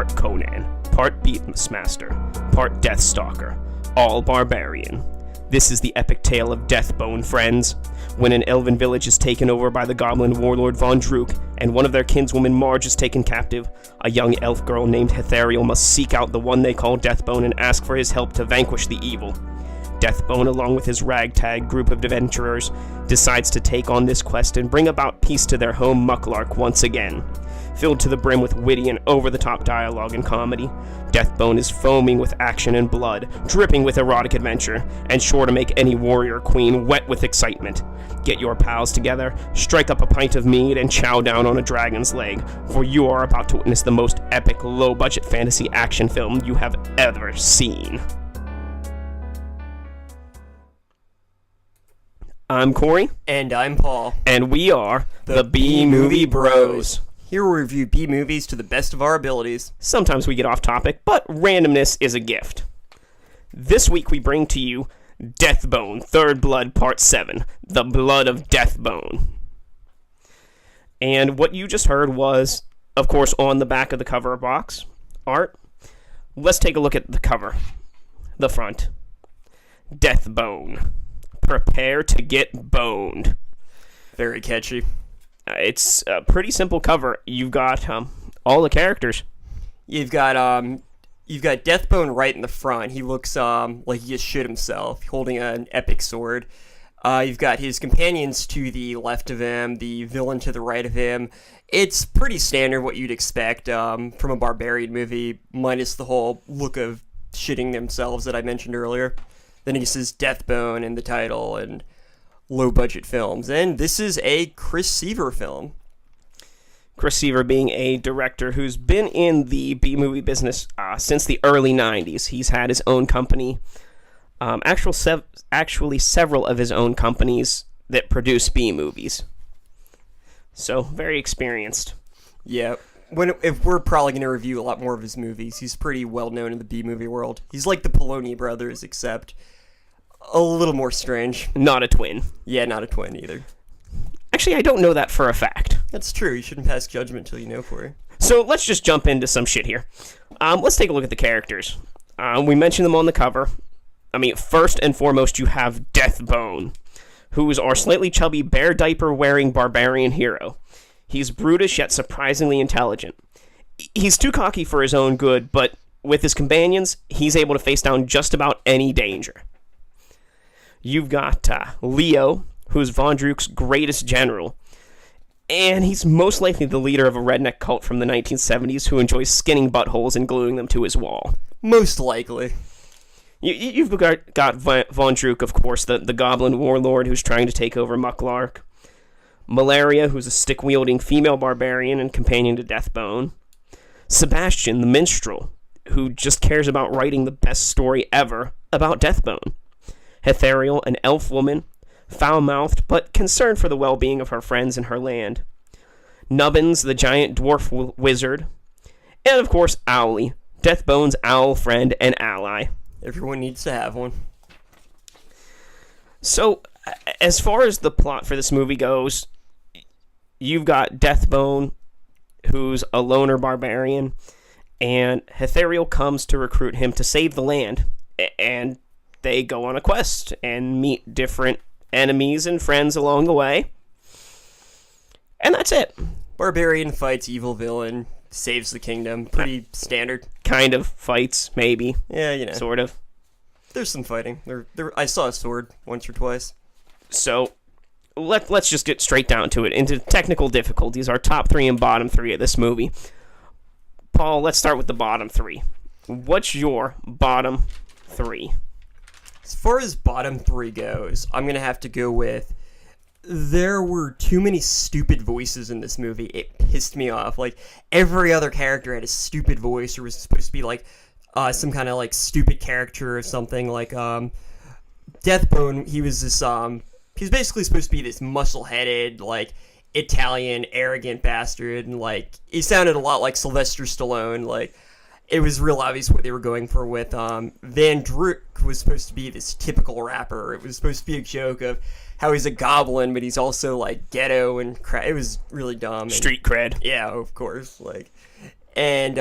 part Conan, part Beastmaster, part Deathstalker, all barbarian. This is the epic tale of Deathbone, friends. When an elven village is taken over by the goblin warlord Von Drook, and one of their kinswoman Marge is taken captive, a young elf girl named Ithariel must seek out the one they call Deathbone and ask for his help to vanquish the evil. Deathbone, along with his ragtag group of adventurers, decides to take on this quest and bring about peace to their home Mucklark once again. Filled to the brim with witty and over-the-top dialogue and comedy, Deathbone is foaming with action and blood, dripping with erotic adventure, and sure to make any warrior queen wet with excitement. Get your pals together, strike up a pint of mead, and chow down on a dragon's leg, for you are about to witness the most epic, low-budget fantasy action film you have ever seen. I'm Corey. And I'm Paul. And we are the B-Movie Bros. Here we review B-movies to the best of our abilities. Sometimes we get off topic, but randomness is a gift. This week we bring to you Deathbone, Third Blood, Part 7, The Blood of Deathbone. And what you just heard was, of course, on the back of the cover box art. Let's take a look at the cover. The front. Deathbone. Prepare to get boned. Very catchy. It's a pretty simple cover. You've got all the characters. You've got Deathbone right in the front. He looks like he just shit himself, holding an epic sword. You've got his companions to the left of him, the villain to the right of him. It's pretty standard what you'd expect from a barbarian movie, minus the whole look of shitting themselves that I mentioned earlier. Then he says Deathbone in the title and low-budget films. And this is a Chris Seaver film. Chris Seaver being a director who's been in the B-movie business since the early 90s. He's had his own company. Actually, several of his own companies that produce B-movies. So, very experienced. Yeah. If we're probably going to review a lot more of his movies, he's pretty well-known in the B-movie world. He's like the Poloni brothers, except a little more strange. Not a twin. Yeah, not a twin either. Actually, I don't know that for a fact. That's true. You shouldn't pass judgment till you know for it. So let's just jump into some shit here. Let's take a look at the characters. We mentioned them on the cover. I mean, first and foremost, you have Deathbone, who is our slightly chubby, bear diaper-wearing barbarian hero. He's brutish yet surprisingly intelligent. He's too cocky for his own good, but with his companions, he's able to face down just about any danger. You've got Leo, who's Von Drook's greatest general. And he's most likely the leader of a redneck cult from the 1970s who enjoys skinning buttholes and gluing them to his wall. Most likely. You've got Von Drook, of course, the goblin warlord who's trying to take over Mucklark. Malaria, who's a stick-wielding female barbarian and companion to Deathbone. Sebastian, the minstrel, who just cares about writing the best story ever about Deathbone. Ithariel, an elf woman, foul-mouthed, but concerned for the well-being of her friends and her land. Nubbins, the giant dwarf wizard. And, of course, Owly, Deathbone's owl friend and ally. Everyone needs to have one. So, as far as the plot for this movie goes, you've got Deathbone, who's a loner barbarian, and Ithariel comes to recruit him to save the land, and they go on a quest and meet different enemies and friends along the way. And that's it. Barbarian fights evil villain, saves the kingdom. Pretty standard. Kind of fights, maybe. Yeah, you know. Sort of. There's some fighting. I saw a sword once or twice. So, let's just get straight down to it. Into technical difficulties, our top 3 and bottom 3 of this movie. Paul, let's start with the bottom 3. What's your bottom 3? As far as bottom 3 goes, I'm going to have to go with there were too many stupid voices in this movie. It pissed me off. Like, every other character had a stupid voice or was supposed to be, like, some kind of, like, stupid character or something. Like, Deathbone, he was this, he was basically supposed to be this muscle-headed, like, Italian, arrogant bastard, and, like, he sounded a lot like Sylvester Stallone, like, it was real obvious what they were going for with, Van Drook was supposed to be this typical rapper. It was supposed to be a joke of how he's a goblin, but he's also, like, ghetto and it was really dumb. Street cred. Yeah, of course, like, and,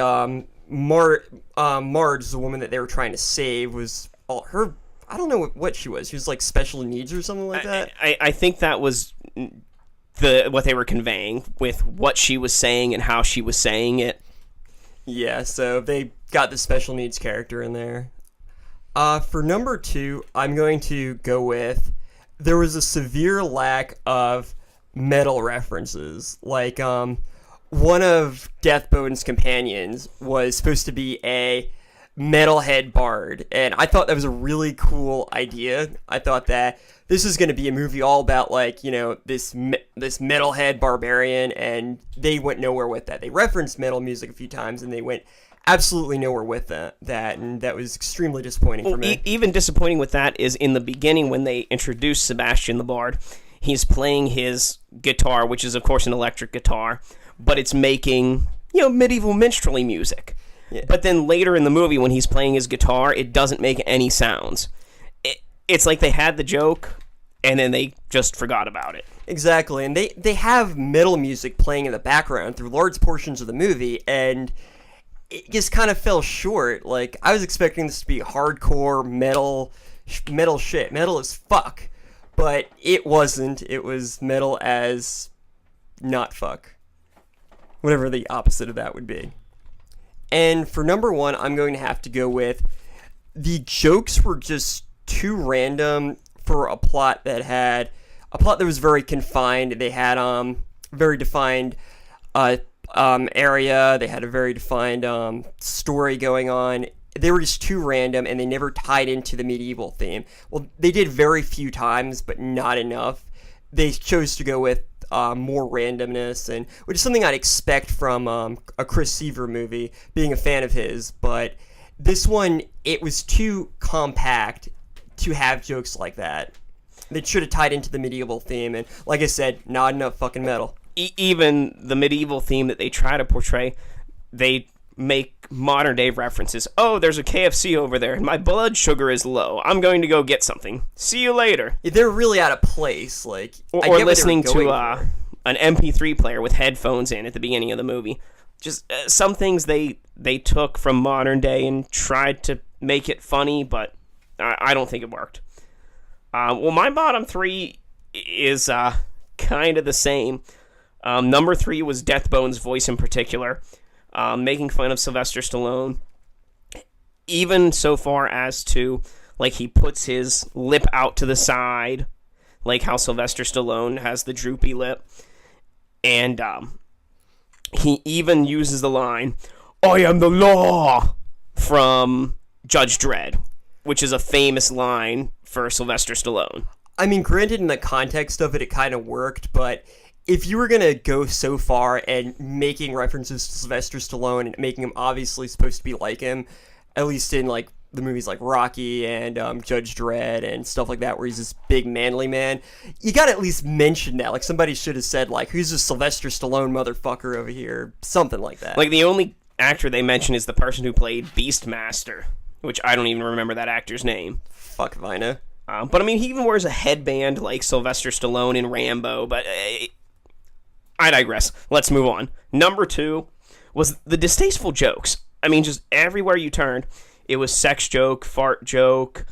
Marge, the woman that they were trying to save, was all her. I don't know what she was. She was like special needs or something like that. I think that was what they were conveying with what she was saying and how she was saying it. Yeah, so they got the special needs character in there. For number 2, I'm going to go with there was a severe lack of metal references. Like, one of Deathbone's companions was supposed to be a metalhead bard, and I thought that was a really cool idea. I thought that this is going to be a movie all about, like, you know, this metalhead barbarian, and they went nowhere with that. They referenced metal music a few times, and they went absolutely nowhere with that, and that was extremely disappointing for me. Even disappointing with that is in the beginning when they introduced Sebastian the Bard, he's playing his guitar, which is, of course, an electric guitar, but it's making, medieval minstrelly music. Yeah. But then later in the movie, when he's playing his guitar, it doesn't make any sounds. It's like they had the joke, and then they just forgot about it. Exactly, and they have metal music playing in the background through large portions of the movie, and it just kind of fell short. Like, I was expecting this to be hardcore metal shit, metal as fuck, but it wasn't. It was metal as not fuck. Whatever the opposite of that would be. And for number 1, I'm going to have to go with the jokes were just too random for a plot that was very confined. They had very defined area. They had a very defined story going on. They were just too random, and they never tied into the medieval theme. Well, they did very few times, but not enough. They chose to go with more randomness, and which is something I'd expect from a Chris Seaver movie, being a fan of his. But this one, it was too compact to have jokes like that. They should have tied into the medieval theme, and like I said, not enough fucking metal. Even the medieval theme that they try to portray, they make modern day references. Oh, there's a KFC over there, and my blood sugar is low. I'm going to go get something. See you later. They're really out of place. Like, or listening to an MP3 player with headphones in at the beginning of the movie. Just some things they took from modern day and tried to make it funny, but I don't think it worked. Well, my bottom 3 is kind of the same. Number 3 was Deathbone's voice in particular, making fun of Sylvester Stallone, even so far as to, like, he puts his lip out to the side, like how Sylvester Stallone has the droopy lip, and he even uses the line, "I am the law," from Judge Dredd, which is a famous line for Sylvester Stallone. I mean, granted, in the context of it, it kind of worked, but if you were going to go so far and making references to Sylvester Stallone and making him obviously supposed to be like him, at least in, like, the movies like Rocky and Judge Dredd and stuff like that, where he's this big manly man, you got to at least mention that. Like, somebody should have said, like, who's this Sylvester Stallone motherfucker over here? Something like that. Like, the only actor they mention is the person who played Beastmaster, which I don't even remember that actor's name. Fuck if I know. But, I mean, he even wears a headband like Sylvester Stallone in Rambo, but I digress. Let's move on. Number 2 was the distasteful jokes. I mean, just everywhere you turned, it was sex joke, fart joke.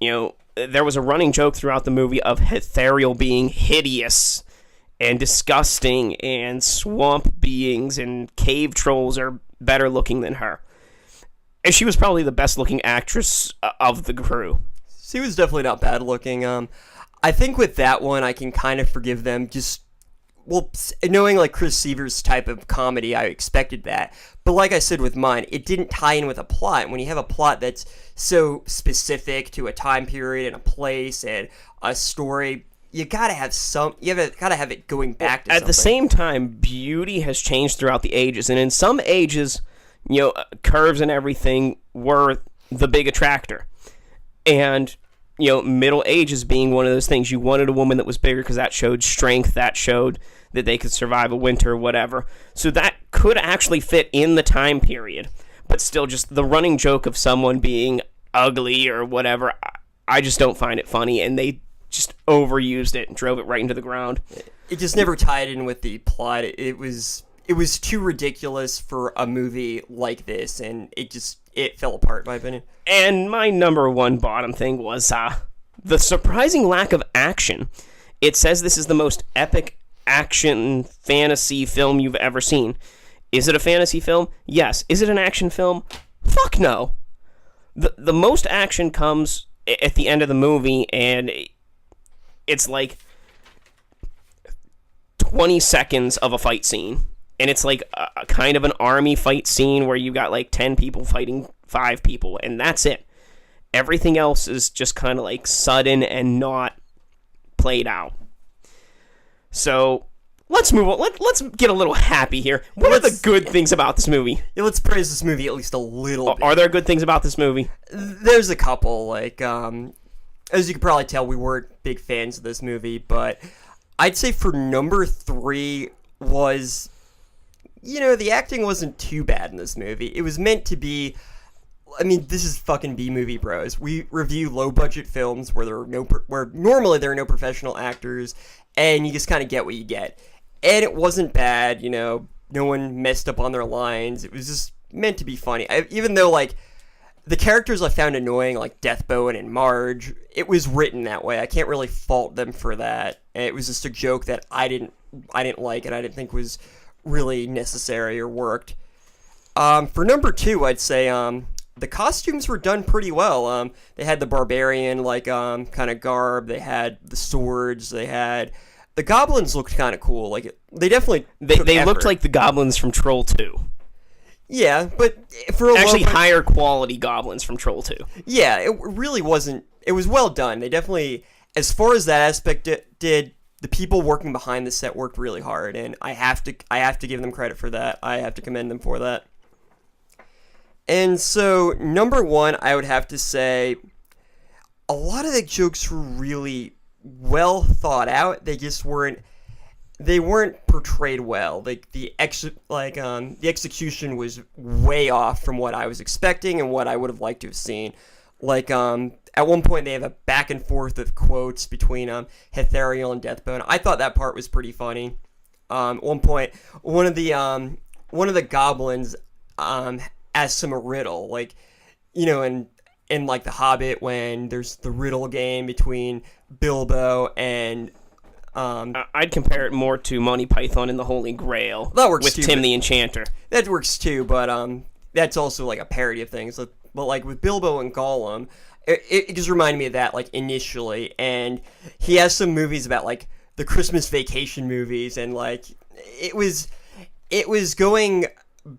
There was a running joke throughout the movie of Ithariel being hideous and disgusting, and swamp beings and cave trolls are better looking than her. And she was probably the best looking actress of the crew. She was definitely not bad looking. I think with that one, I can kind of forgive them. Just, well, knowing like Chris Seaver's type of comedy, I expected that. But like I said with mine, it didn't tie in with a plot. When you have a plot that's so specific to a time period and a place and a story, you gotta have gotta have it going back to something. At the same time, beauty has changed throughout the ages, and in some ages, curves and everything were the big attractor. And, middle ages being one of those things. You wanted a woman that was bigger because that showed strength, that showed that they could survive a winter, whatever. So that could actually fit in the time period. But still, just the running joke of someone being ugly or whatever, I just don't find it funny. And they just overused it and drove it right into the ground. It just never tied in with the plot. It was it was too ridiculous for a movie like this, and it fell apart, in my opinion. And my number one bottom thing was the surprising lack of action. It says this is the most epic action fantasy film you've ever seen. Is it a fantasy film? Yes. Is it an action film? Fuck no. The most action comes at the end of the movie, and it's like 20 seconds of a fight scene. And it's like a kind of an army fight scene where you got like 10 people fighting 5 people, and that's it. Everything else is just kind of like sudden and not played out. So let's move on. Let's get a little happy here. What are the good things about this movie? Yeah, let's praise this movie at least a little bit. Are there good things about this movie? There's a couple. Like, as you can probably tell, we weren't big fans of this movie, but I'd say for number 3 was, the acting wasn't too bad in this movie. It was meant to be, this is fucking B-movie bros. We review low-budget films where where normally there are no professional actors, and you just kind of get what you get. And it wasn't bad, no one messed up on their lines. It was just meant to be funny. Even though, like, the characters I found annoying, like Deathbone and Marge, it was written that way. I can't really fault them for that. It was just a joke that I didn't like, and I didn't think was really necessary or worked. For number 2, I'd say the costumes were done pretty well. They had the barbarian kind of garb. They had the swords. They had the goblins looked kind of cool. Like they definitely they looked like the goblins from Troll 2. Yeah, but for higher quality goblins from Troll 2. Yeah, it really wasn't. It was well done. They definitely, as far as that aspect did, the people working behind the set worked really hard, and I have to give them credit for that. I have to commend them for that. And so, number 1, I would have to say, a lot of the jokes were really well thought out. They just weren't portrayed well. Like the execution was way off from what I was expecting and what I would have liked to have seen. Like at one point they have a back and forth of quotes between Ithariel and Deathbone. I thought that part was pretty funny. At one point, one of the goblins asks him a riddle, like, in like The Hobbit when there's the riddle game between Bilbo and I'd compare it more to Monty Python and the Holy Grail. That works with too, Tim the Enchanter. That works too, but that's also like a parody of things. But like with Bilbo and Gollum, it just reminded me of that like initially. And he has some movies about like the Christmas Vacation movies, and like it was going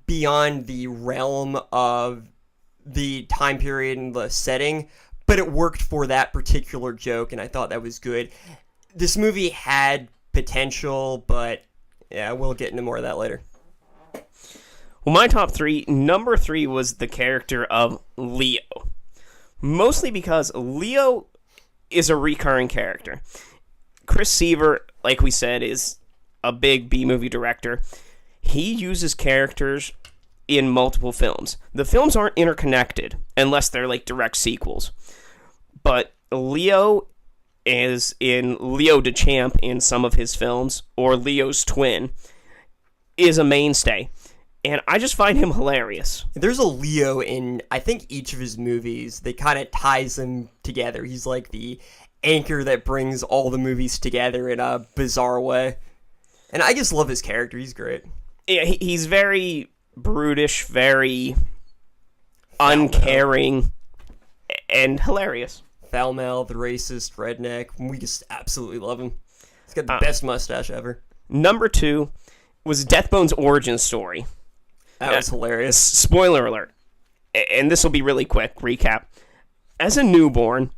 beyond the realm of the time period and the setting, but it worked for that particular joke, and I thought that was good. This movie had potential, but yeah, we'll get into more of that later. Well, my top 3, number 3 was the character of Leo. Mostly because Leo is a recurring character. Chris Seaver, like we said, is a big B-movie director. He uses characters in multiple films. The films aren't interconnected, unless they're like direct sequels. But Leo is in Leo DeChamp in some of his films, or Leo's twin, is a mainstay. And I just find him hilarious. There's a Leo in, I think, each of his movies. They kind of ties them together. He's like the anchor that brings all the movies together in a bizarre way. And I just love his character. He's great. Yeah, he's very brutish, very uncaring, and hilarious. Foul-Mel, the racist, redneck. We just absolutely love him. He's got the best mustache ever. Number 2 was Deathbone's origin story. That was hilarious. Spoiler alert. And this will be really quick. Recap. As a newborn,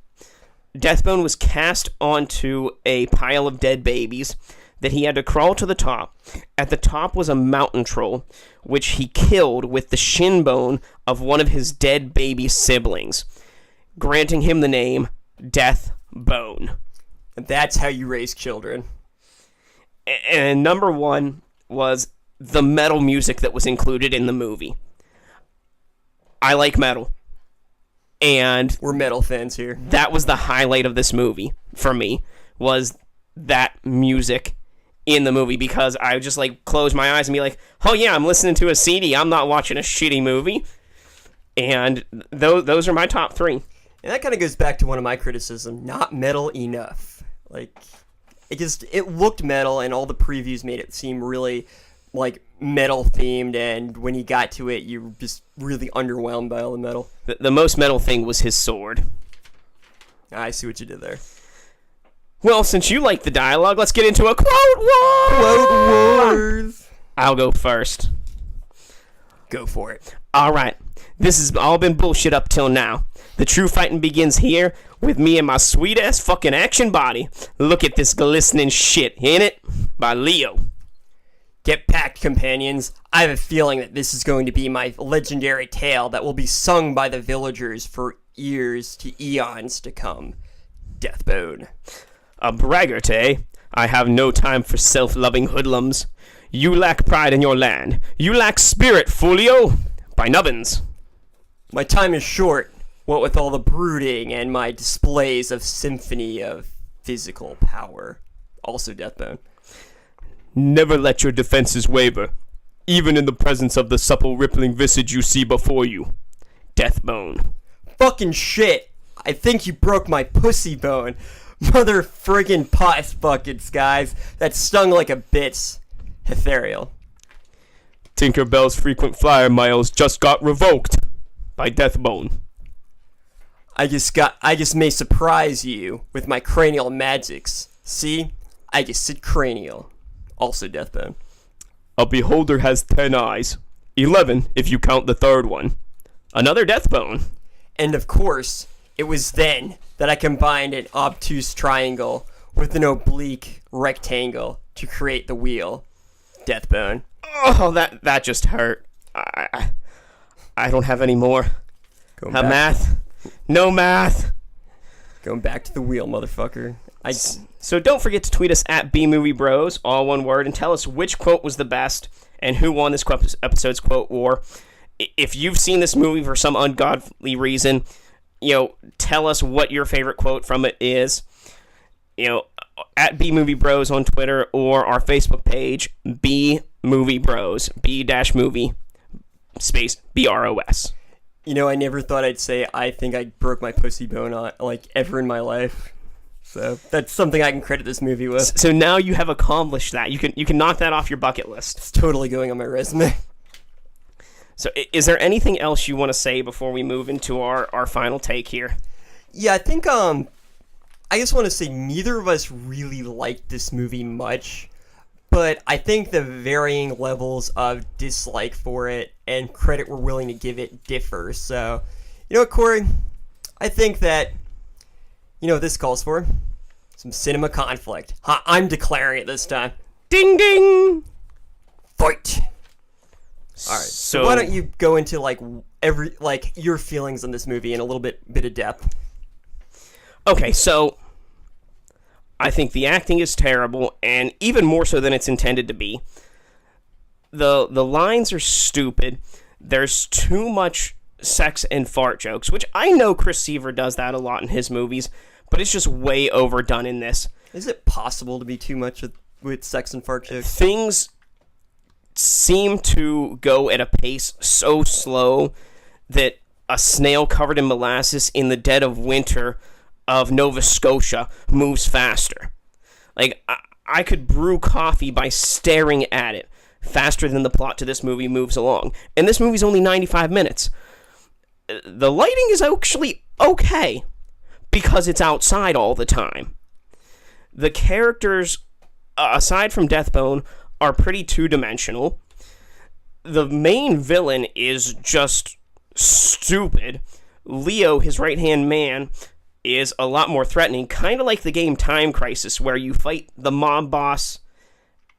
Deathbone was cast onto a pile of dead babies that he had to crawl to the top. At the top was a mountain troll, which he killed with the shin bone of one of his dead baby siblings, granting him the name Deathbone. And that's how you raise children. And number 1 was the metal music that was included in the movie. I like metal. And we're metal fans here. That was the highlight of this movie for me, was that music in the movie because I would just like close my eyes and be like, oh yeah, I'm listening to a CD. I'm not watching a shitty movie. And those are my top 3. And that kind of goes back to one of my criticisms, not metal enough. Like, it looked metal, and all the previews made it seem really, like, metal themed, and when you got to it, you were just really underwhelmed by all the metal. The most metal thing was his sword. I see what you did there. Well, since you like the dialogue, let's get into a quote war! Quote wars! I'll go first. Go for it. Alright, this has all been bullshit up till now. The true fighting begins here with me and my sweet-ass fucking action body. Look at this glistening shit, ain't it? By Leo. Get packed, companions. I have a feeling that this is going to be my legendary tale that will be sung by the villagers for years to eons to come. Deathbone. A braggart, eh? I have no time for self-loving hoodlums. You lack pride in your land. You lack spirit, Folio. By nubbins. My time is short, what with all the brooding and my displays of symphony of physical power. Also Deathbone. Never let your defenses waver, even in the presence of the supple rippling visage you see before you. Deathbone. Fucking shit. I think you broke my pussy bone. Mother friggin' pus buckets, guys. That stung like a bitch. Ethereal. Tinkerbell's frequent flyer miles just got revoked by Deathbone. I just may surprise you with my cranial magics. See? I just said cranial. Also Deathbone. A beholder has 10 eyes. 11 if you count the third one. Another Deathbone. And of course, it was then that I combined an obtuse triangle with an oblique rectangle to create the wheel. Deathbone. Oh, that just hurt. I don't have any more. Math? No math. Going back to the wheel, motherfucker. So don't forget to tweet us at BMovieBros, all one word, and tell us which quote was the best and who won this episode's quote war. If you've seen this movie for some ungodly reason, tell us what your favorite quote from it is. At BMovieBros on Twitter or our Facebook page, BMovieBros, B-movie, space, BROS. I never thought I'd say I think I broke my pussy bone on, ever in my life. So that's something I can credit this movie with. So now you have accomplished that. You can knock that off your bucket list. It's totally going on my resume. So is there anything else you want to say before we move into our final take here? Yeah, I think I just want to say neither of us really liked this movie much, but I think the varying levels of dislike for it and credit we're willing to give it differ. So, what, Corey? I think that, what this calls for? Some cinema conflict. I'm declaring it this time. Ding ding! Fight! Alright, so why don't you go into, your feelings on this movie in a little bit of depth? Okay, so I think the acting is terrible, and even more so than it's intended to be. The lines are stupid. There's too much sex and fart jokes, which I know Chris Seaver does that a lot in his movies, but it's just way overdone in this. Is it possible to be too much with sex and fart jokes? Things seem to go at a pace so slow that a snail covered in molasses in the dead of winter of Nova Scotia moves faster. I could brew coffee by staring at it faster than the plot to this movie moves along. And this movie's only 95 minutes. The lighting is actually okay because it's outside all the time. The characters, aside from Deathbone, are pretty two-dimensional. The main villain is just stupid. Leo, his right-hand man, is a lot more threatening, kind of like the game Time Crisis, where you fight the mob boss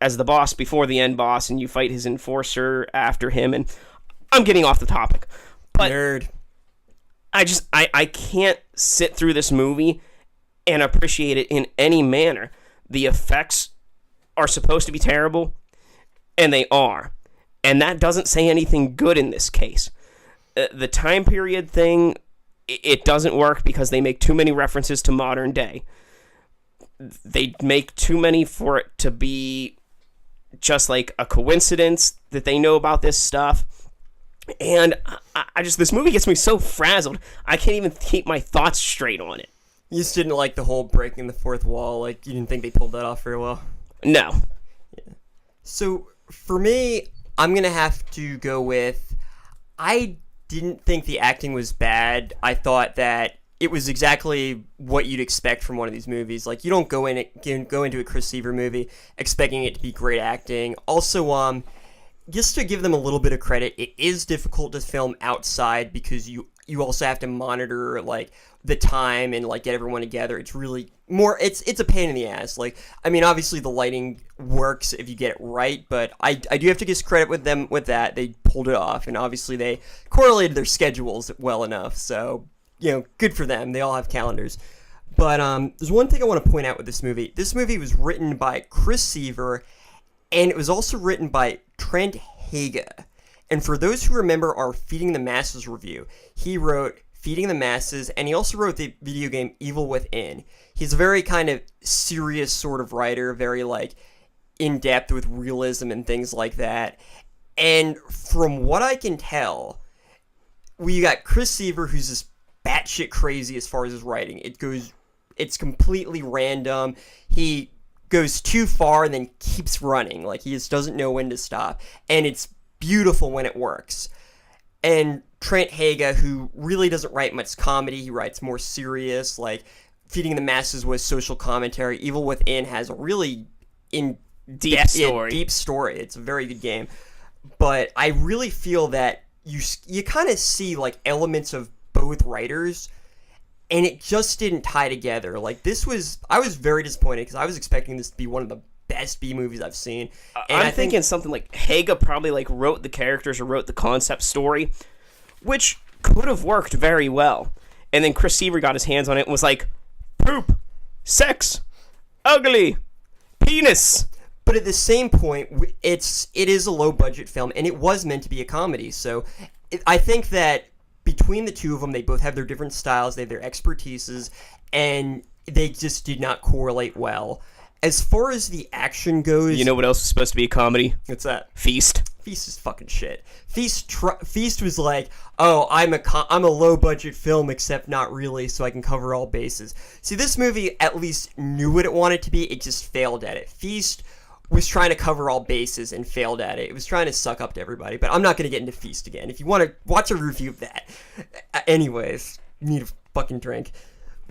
as the boss before the end boss, and you fight his enforcer after him, and I'm getting off the topic. But nerd. I can't sit through this movie and appreciate it in any manner. The effects are supposed to be terrible, and they are. And that doesn't say anything good in this case. The time period thing, it doesn't work because they make too many references to modern day. They make too many for it to be just like a coincidence that they know about this stuff. And I just, this movie gets me so frazzled, I can't even keep my thoughts straight on it. You just didn't like the whole breaking the fourth wall. Like, you didn't think they pulled that off very well. No. Yeah. So for me, I'm gonna have to go with, I didn't think the acting was bad. I thought that it was exactly what you'd expect from one of these movies. Like, you don't go into a Chris Seaver movie expecting it to be great acting. Also, just to give them a little bit of credit, it is difficult to film outside because you also have to monitor like the time and like get everyone together. It's really more, it's a pain in the ass. Like, I mean, obviously the lighting works if you get it right, but I do have to give credit with them with that. They pulled it off, and obviously they correlated their schedules well enough. So, you know, good for them. They all have calendars. But there's one thing I want to point out with this movie. This movie was written by Chris Seaver, and it was also written by Trent Haga. And for those who remember our Feeding the Masses review, he wrote Feeding the Masses, and he also wrote the video game Evil Within. He's a very kind of serious sort of writer, very like in-depth with realism and things like that. And from what I can tell, we got Chris Seaver, who's just batshit crazy as far as his writing. It's completely random. He goes too far and then keeps running. Like, he just doesn't know when to stop. And it's beautiful when it works. And Trent Haga, who really doesn't write much comedy, he writes more serious, like Feeding the Masses was social commentary. Evil Within has a really deep story. It's a very good game. But I really feel that you kind of see like elements of both writers, and it just didn't tie together. Like, I was very disappointed because I was expecting this to be one of the best B movies I've seen. And I'm thinking something like Haga probably like wrote the characters or wrote the concept story, which could have worked very well. And then Chris Seaver got his hands on it and was like, poop, sex, ugly, penis. But at the same point, it is a low budget film, and it was meant to be a comedy. So I think that between the two of them, they both have their different styles, they have their expertises, and they just did not correlate well. As far as the action goes... You know what else is supposed to be a comedy? What's that? Feast. Feast is fucking shit. Feast was like, oh, I'm a low-budget film, except not really, so I can cover all bases. See, this movie at least knew what it wanted to be, it just failed at it. Feast was trying to cover all bases and failed at it. It was trying to suck up to everybody, but I'm not going to get into Feast again. If you want to watch a review of that. Anyways, you need a fucking drink.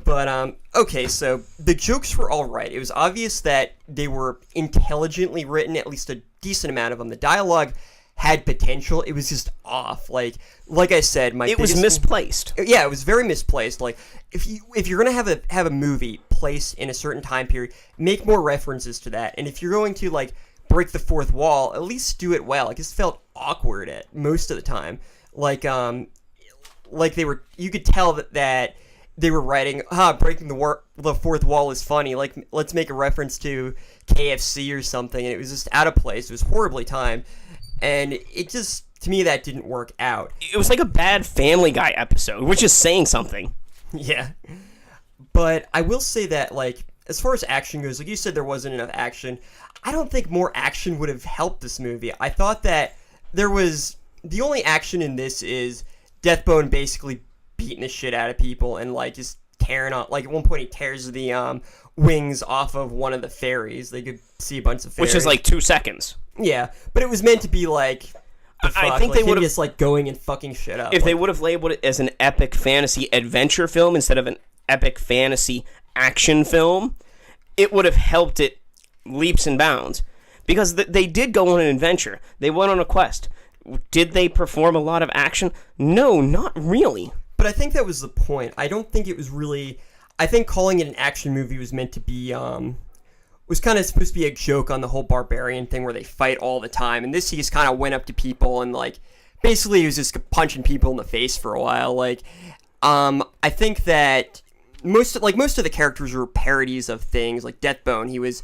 But, okay, so the jokes were all right. It was obvious that they were intelligently written, at least a decent amount of them. The dialogue had potential. It was just off. Like I said, it was misplaced. Yeah, it was very misplaced. Like, if you're gonna have a movie placed in a certain time period, make more references to that. And if you're going to like break the fourth wall, at least do it well. Like, it just felt awkward at most of the time. Like they were. You could tell that they were writing, breaking the fourth wall is funny. Like, let's make a reference to KFC or something. And it was just out of place. It was horribly timed. And it just, to me, that didn't work out. It was like a bad Family Guy episode, which is saying something. Yeah. But I will say that, like, as far as action goes, like you said, there wasn't enough action. I don't think more action would have helped this movie. I thought that the only action in this is Deathbone basically beating the shit out of people and like just tearing off. Like, at one point he tears the wings off of one of the fairies. They could see a bunch of fairies, which is like 2 seconds. Yeah, but it was meant to be like I think like, they would have just like going and fucking shit up. If they would have labeled it as an epic fantasy adventure film instead of an epic fantasy action film, it would have helped it leaps and bounds. Because they did go on an adventure. They went on a quest. Did they perform a lot of action? No, not really. But I think that was the point. I don't think it was really... I think calling it an action movie was meant to be... was kind of supposed to be a joke on the whole barbarian thing where they fight all the time. And this, he just kind of went up to people and, like... Basically, he was just punching people in the face for a while. Like, I think that most of the characters were parodies of things. Like Deathbone, he was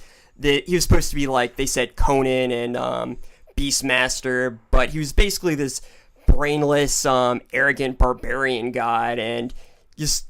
supposed to be, like, they said Conan and Beastmaster. But he was basically this brainless, arrogant barbarian god and just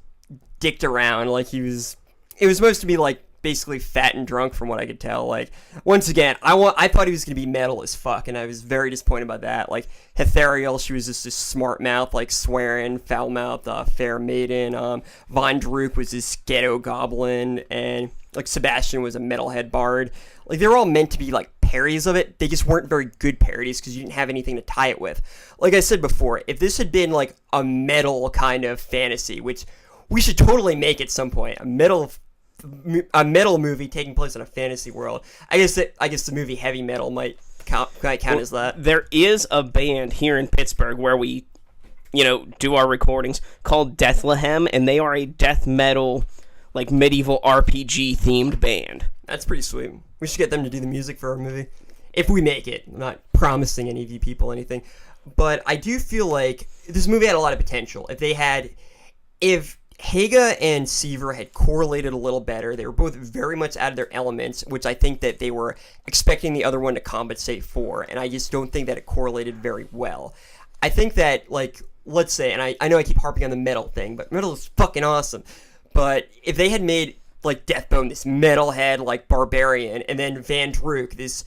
dicked around. Like, it was supposed to be like basically fat and drunk from what I could tell. Like, once again, I thought he was going to be metal as fuck, and I was very disappointed by that. Like, Etheriel, she was just this smart mouth, like, swearing, foul mouth, fair maiden. Von Drook was this ghetto goblin, and, like, Sebastian was a metalhead bard. Like, they were all meant to be, like, parodies of it. They just weren't very good parodies because you didn't have anything to tie it with. Like I said before, if this had been, like, a metal kind of fantasy, which we should totally make at some point, a metal movie taking place in a fantasy world. I guess the movie Heavy Metal might count as that. There is a band here in Pittsburgh where we, do our recordings called Deathlehem, and they are a death metal, like, medieval RPG themed band. That's pretty sweet. We should get them to do the music for our movie. If we make it. I'm not promising any of you people anything. But I do feel like this movie had a lot of potential. If Haga and Seaver had correlated a little better, they were both very much out of their elements, which I think that they were expecting the other one to compensate for, and I just don't think that it correlated very well. I think that, like, let's say, and I know I keep harping on the metal thing, but metal is fucking awesome. But if they had made, like, Deathbone this metalhead, like, barbarian, and then Van Drook, this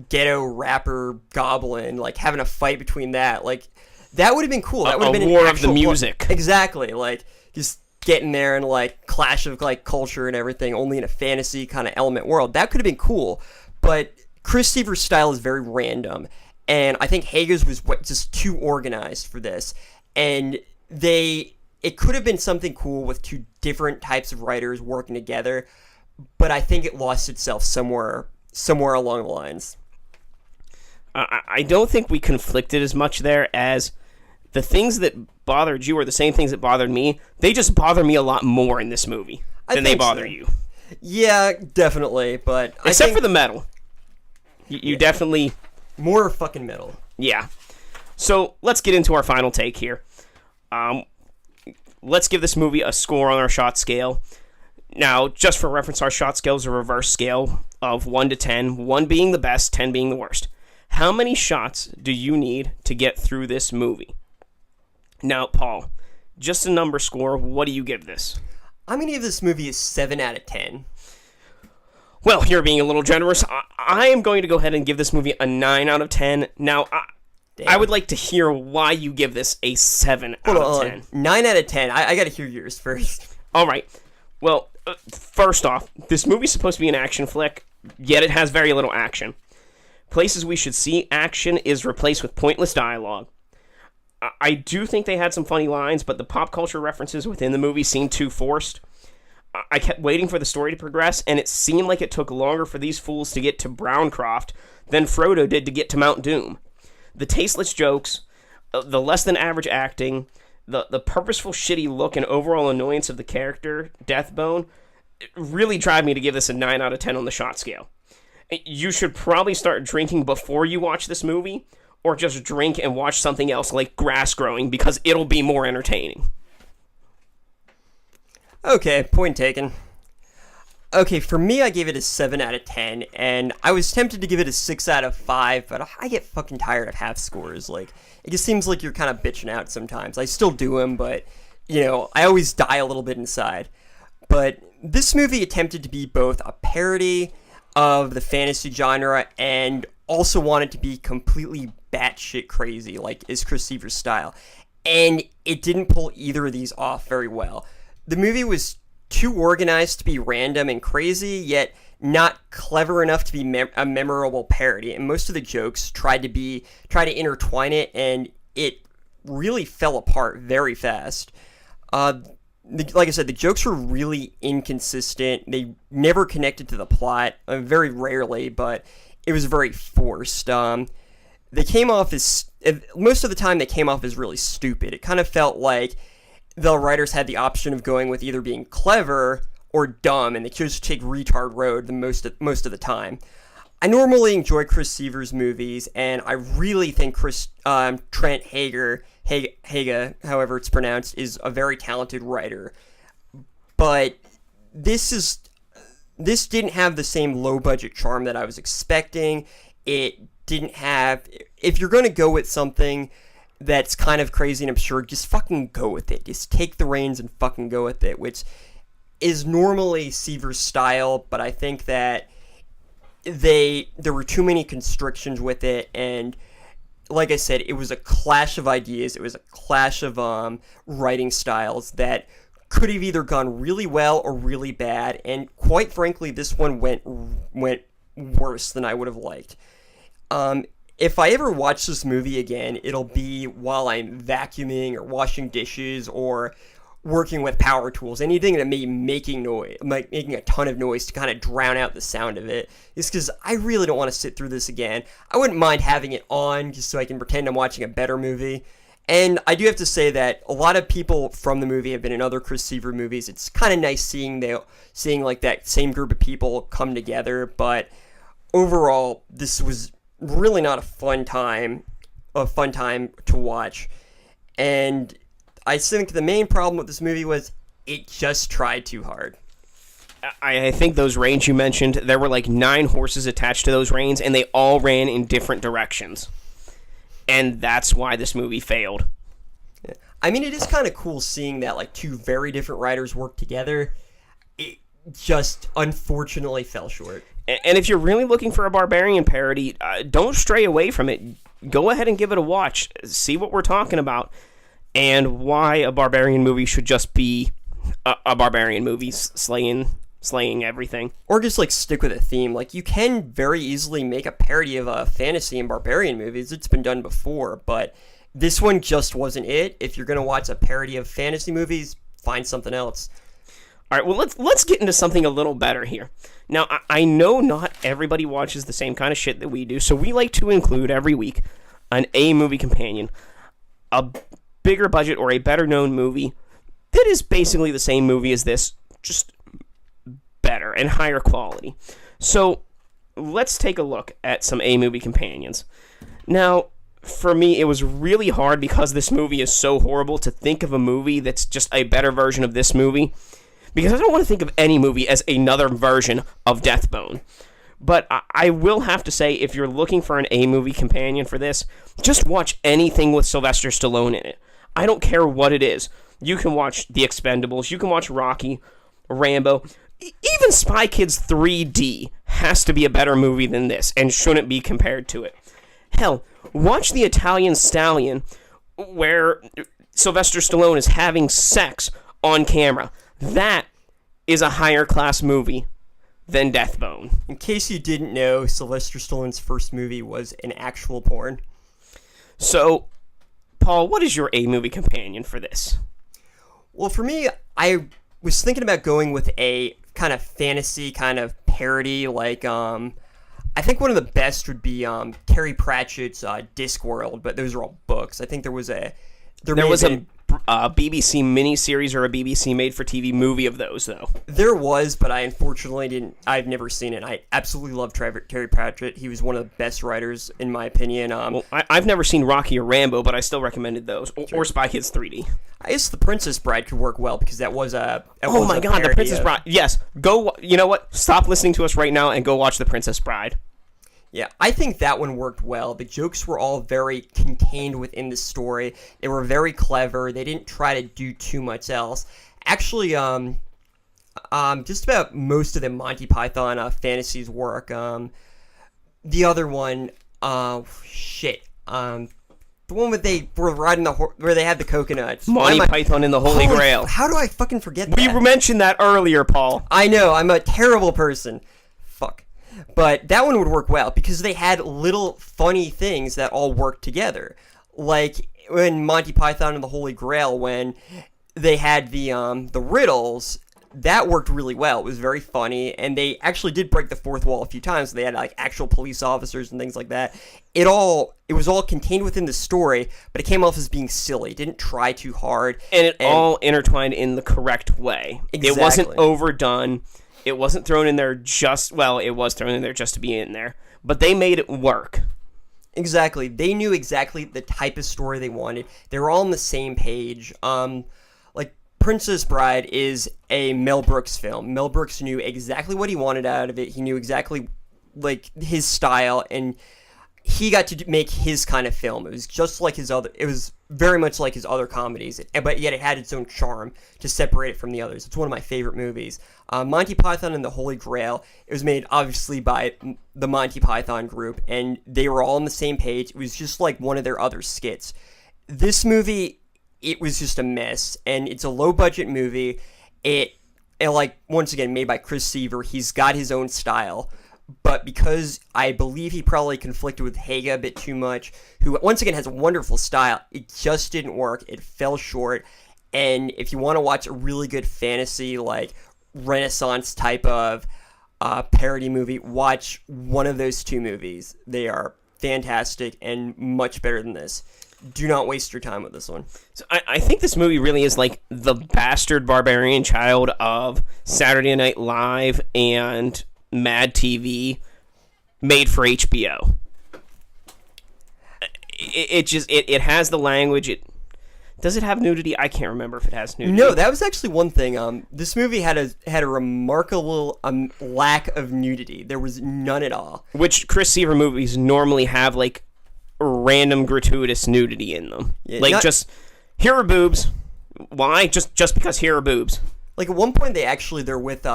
ghetto rapper goblin, like, having a fight between that, like, that would have been cool. That would have been a war of the music. Exactly, like, just getting there and, like, clash of, like, culture and everything, only in a fantasy kind of element world. That could have been cool, but Chris Seaver's style is very random, and I think Hager's was just too organized for this, and it could have been something cool with two different types of writers working together, but I think it lost itself somewhere along the lines. I don't think we conflicted as much there as the things that bothered you are the same things that bothered me. They just bother me a lot more in this movie than they bother you. Yeah, definitely, but except for the metal. You definitely... More fucking metal. Yeah. So, let's get into our final take here. Let's give this movie a score on our shot scale. Now, just for reference, our shot scale is a reverse scale of 1 to 10, 1 being the best, 10 being the worst. How many shots do you need to get through this movie? Now, Paul, just a number score, what do you give this? I'm going to give this movie a 7 out of 10. Well, you're being a little generous. I am going to go ahead and give this movie a 9 out of 10. Now, I would like to hear why you give this a 7 out of 10. 9 out of 10. I got to hear yours first. All right. Well, first off, this movie's supposed to be an action flick, yet it has very little action. Places we should see action is replaced with pointless dialogue. I do think they had some funny lines, but the pop culture references within the movie seemed too forced. I kept waiting for the story to progress, and it seemed like it took longer for these fools to get to Browncroft than Frodo did to get to Mount Doom. The tasteless jokes, the less than average acting, the purposeful shitty look and overall annoyance of the character, Deathbone, really drive me to give this a 9 out of 10 on the shot scale. You should probably start drinking before you watch this movie, or just drink and watch something else like Grass Growing, because it'll be more entertaining. Okay, point taken. Okay, for me, I gave it a 7 out of 10, and I was tempted to give it a 6 out of 5, but I get fucking tired of half scores. Like, it just seems like you're kind of bitching out sometimes. I still do them, but, I always die a little bit inside. But this movie attempted to be both a parody of the fantasy genre and also wanted to be completely batshit crazy, like is Chris Seaver's style. And it didn't pull either of these off very well. The movie was too organized to be random and crazy, yet not clever enough to be a memorable parody. And most of the jokes tried to intertwine it, and it really fell apart very fast. Like I said, the jokes were really inconsistent. They never connected to the plot, very rarely, but it was very forced. They came off as, most of the time they came off as really stupid. It kind of felt like the writers had the option of going with either being clever or dumb, and they chose to take retard road most of the time. I normally enjoy Chris Seaver's movies, and I really think Trent Haga, however it's pronounced, is a very talented writer. But this didn't have the same low-budget charm that I was expecting. It didn't have... If you're going to go with something that's kind of crazy and absurd, just fucking go with it. Just take the reins and fucking go with it, which is normally Seaver's style, but I think that there were too many constrictions with it, and like I said, it was a clash of ideas. It was a clash of writing styles that could have either gone really well or really bad, and quite frankly, this one went worse than I would have liked. If I ever watch this movie again, it'll be while I'm vacuuming or washing dishes or working with power tools, anything that may be making noise, like making a ton of noise to kind of drown out the sound of it, is because I really don't want to sit through this again. I wouldn't mind having it on just so I can pretend I'm watching a better movie. And I do have to say that a lot of people from the movie have been in other Chris Seaver movies. It's kind of nice seeing like that same group of people come together, but overall, this was really not a fun time to watch. And I think the main problem with this movie was it just tried too hard. I think those reins you mentioned, there were like 9 horses attached to those reins, and they all ran in different directions. And that's why this movie failed. I mean, it is kind of cool seeing that like 2 very different writers work together. It just unfortunately fell short. And if you're really looking for a Barbarian parody, don't stray away from it. Go ahead and give it a watch. See what we're talking about. And why a Barbarian movie should just be a Barbarian movie slaying everything. Or just like stick with a theme. Like you can very easily make a parody of a fantasy and Barbarian movies. It's been done before, but this one just wasn't it. If you're going to watch a parody of fantasy movies, find something else. All right, well, let's get into something a little better here. Now, I know not everybody watches the same kind of shit that we do, so we like to include every week an A-movie companion, a bigger budget or a better-known movie that is basically the same movie as this, just better and higher quality. So, let's take a look at some A-movie companions. Now, for me, it was really hard because this movie is so horrible to think of a movie that's just a better version of this movie, because I don't want to think of any movie as another version of Deathbone. But I will have to say, if you're looking for an A-movie companion for this, just watch anything with Sylvester Stallone in it. I don't care what it is. You can watch The Expendables, you can watch Rocky, Rambo. Even Spy Kids 3D has to be a better movie than this, and shouldn't be compared to it. Hell, watch The Italian Stallion, where Sylvester Stallone is having sex on camera. That is a higher class movie than Deathbone. In case you didn't know, Sylvester Stallone's first movie was an actual porn. So, Paul, what is your A-movie companion for this? Well, for me, I was thinking about going with a kind of fantasy kind of parody, like, I think one of the best would be Terry Pratchett's Discworld, but those are all books. I think there was a BBC miniseries or a BBC made-for-TV movie of those, though. There was, but I unfortunately didn't. I've never seen it. I absolutely love Terry Pratchett. He was one of the best writers, in my opinion. Well, I've never seen Rocky or Rambo, but I still recommended those. Or Spy Kids 3D. I guess The Princess Bride could work well, because that was a... Oh my god, The Princess Bride. Yes. Go, you know what? Stop listening to us right now and go watch The Princess Bride. Yeah, I think that one worked well. The jokes were all very contained within the story. They were very clever. They didn't try to do too much else. Actually, just about most of the Monty Python fantasies work. The other one, the one where they were riding where they had the coconuts. Monty Python and the Holy Grail. How do I fucking forget that? We mentioned that earlier, Paul. I know, I'm a terrible person. Fuck. But that one would work well because they had little funny things that all worked together. Like when Monty Python and the Holy Grail, when they had the riddles, that worked really well. It was very funny, and they actually did break the fourth wall a few times. So they had like actual police officers and things like that. It was all contained within the story, but it came off as being silly. It didn't try too hard. And it all intertwined in the correct way. Exactly. It wasn't overdone. It wasn't thrown in there it was thrown in there just to be in there. But they made it work. Exactly. They knew exactly the type of story they wanted. They were all on the same page. Like, Princess Bride is a Mel Brooks film. Mel Brooks knew exactly what he wanted out of it. He knew exactly, like, his style. And he got to make his kind of film. It was just like his other. It was very much like his other comedies, but yet it had its own charm to separate it from the others. It's one of my favorite movies. Monty Python and the Holy Grail. It was made obviously by the Monty Python group, and they were all on the same page. It was just like one of their other skits. This movie, it was just a mess, and it's a low budget movie. And like, once again, made by Chris Seaver. He's got his own style. But because I believe he probably conflicted with Haga a bit too much, who once again has a wonderful style, it just didn't work. It fell short. And if you want to watch a really good fantasy, like Renaissance type of parody movie, watch one of those two movies. They are fantastic and much better than this. Do not waste your time with this one. So I think this movie really is like the bastard barbarian child of Saturday Night Live and Mad TV made for HBO. It has the language. Does it have nudity? I can't remember if it has nudity. No, that was actually one thing. This movie had a remarkable lack of nudity. There was none at all. Which Chris Seaver movies normally have like random gratuitous nudity in them. Yeah, like just here are boobs. Why? Just because here are boobs. Like at one point they're with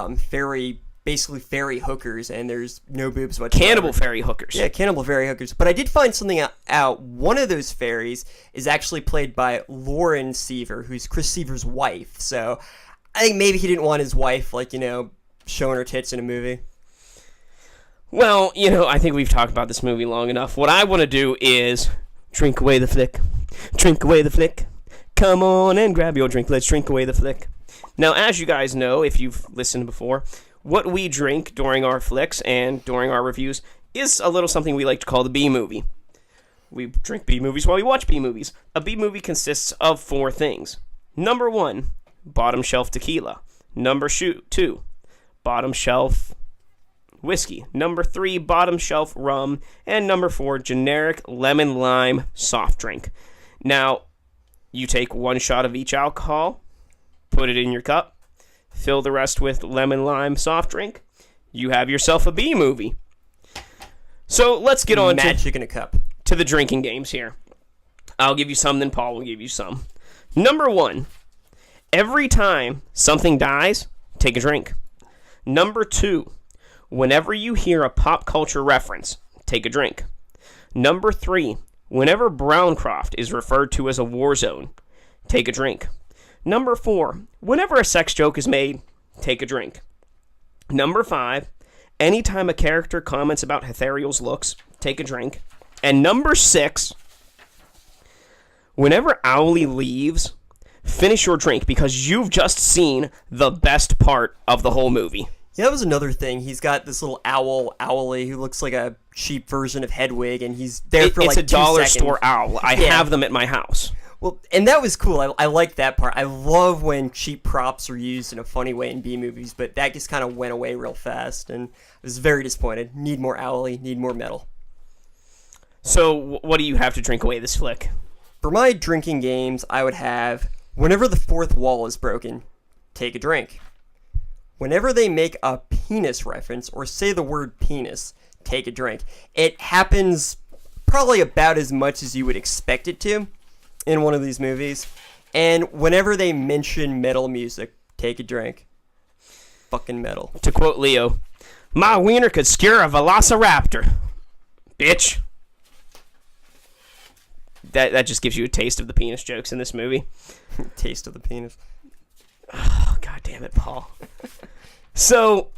basically fairy hookers, and there's no boobs whatsoever. Cannibal fairy hookers. Yeah, cannibal fairy hookers. But I did find something out. One of those fairies is actually played by Lauren Seaver, who's Chris Seaver's wife. So I think maybe he didn't want his wife, showing her tits in a movie. Well, I think we've talked about this movie long enough. What I want to do is drink away the flick. Drink away the flick. Come on and grab your drink. Let's drink away the flick. Now, as you guys know, if you've listened before, what we drink during our flicks and during our reviews is a little something we like to call the B-movie. We drink B-movies while we watch B-movies. A B-movie consists of 4 things. Number 1, bottom shelf tequila. Number 2, bottom shelf whiskey. Number 3, bottom shelf rum. And number 4, generic lemon lime soft drink. Now, you take 1 shot of each alcohol, put it in your cup, fill the rest with lemon lime soft drink. You have yourself a B movie. So let's get on Magic in a cup. To the drinking games here. I'll give you some, then Paul will give you some. Number 1, every time something dies, take a drink. Number 2, whenever you hear a pop culture reference, take a drink. Number 3, whenever Browncroft is referred to as a war zone, take a drink. Number 4, whenever a sex joke is made, take a drink. Number 5, anytime a character comments about Ithariel's looks, take a drink. And number 6, whenever Owly leaves, finish your drink because you've just seen the best part of the whole movie. Yeah, that was another thing. He's got this little Owly, who looks like a cheap version of Hedwig, and he's there for it's like 2 seconds. It's a dollar store owl. I have them at my house. Well, and that was cool. I liked that part. I love when cheap props are used in a funny way in B movies, but that just kind of went away real fast, and I was very disappointed. Need more Owly, need more metal. So, what do you have to drink away this flick? For my drinking games, I would have, whenever the fourth wall is broken, take a drink. Whenever they make a penis reference, or say the word penis, take a drink. It happens probably about as much as you would expect it to in one of these movies. And whenever they mention metal music, take a drink. Fucking metal. To quote Leo, my wiener could scare a velociraptor. Bitch. That just gives you a taste of the penis jokes in this movie. Taste of the penis. Oh, God damn it, Paul. So,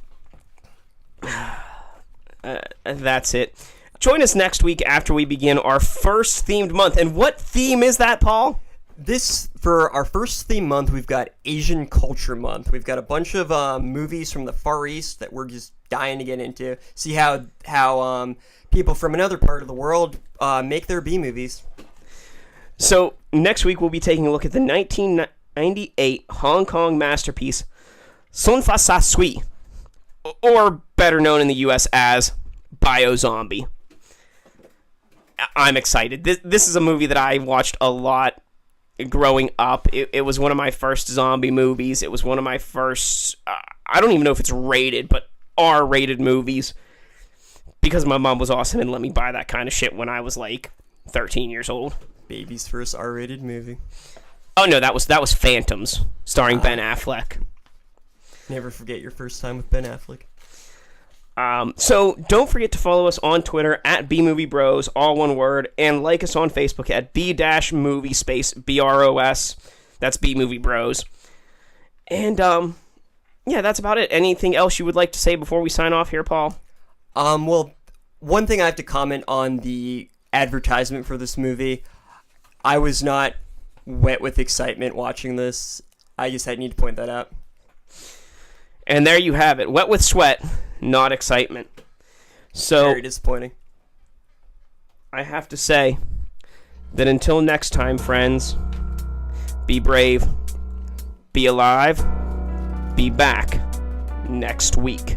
that's it. Join us next week after we begin our first themed month. And what theme is that, Paul? For our first theme month, we've got Asian Culture Month. We've got a bunch of movies from the Far East that we're just dying to get into. See how people from another part of the world make their B movies. So, next week we'll be taking a look at the 1998 Hong Kong masterpiece, Son Fa Sa Sui, or better known in the U.S. as Biozombie. I'm excited. This is a movie that I watched a lot growing up. It was one of my first zombie movies. It was one of my first, I don't even know if it's rated, but R-rated movies. because my mom was awesome and let me buy that kind of shit when I was like 13 years old. Baby's first R-rated movie. Oh no, that was Phantoms, starring Ben Affleck. Never forget your first time with Ben Affleck. So don't forget to follow us on Twitter at BMovieBros, all one word, and like us on Facebook at B-movie space BROS. That's BMovieBros. And yeah, that's about it. Anything else you would like to say before we sign off here, Paul? Well, one thing I have to comment on the advertisement for this movie. I was not wet with excitement watching this. I guess I need to point that out. And there you have it. Wet with sweat, not excitement. So Very disappointing. I have to say that until next time, friends, be brave, be alive, be back next week.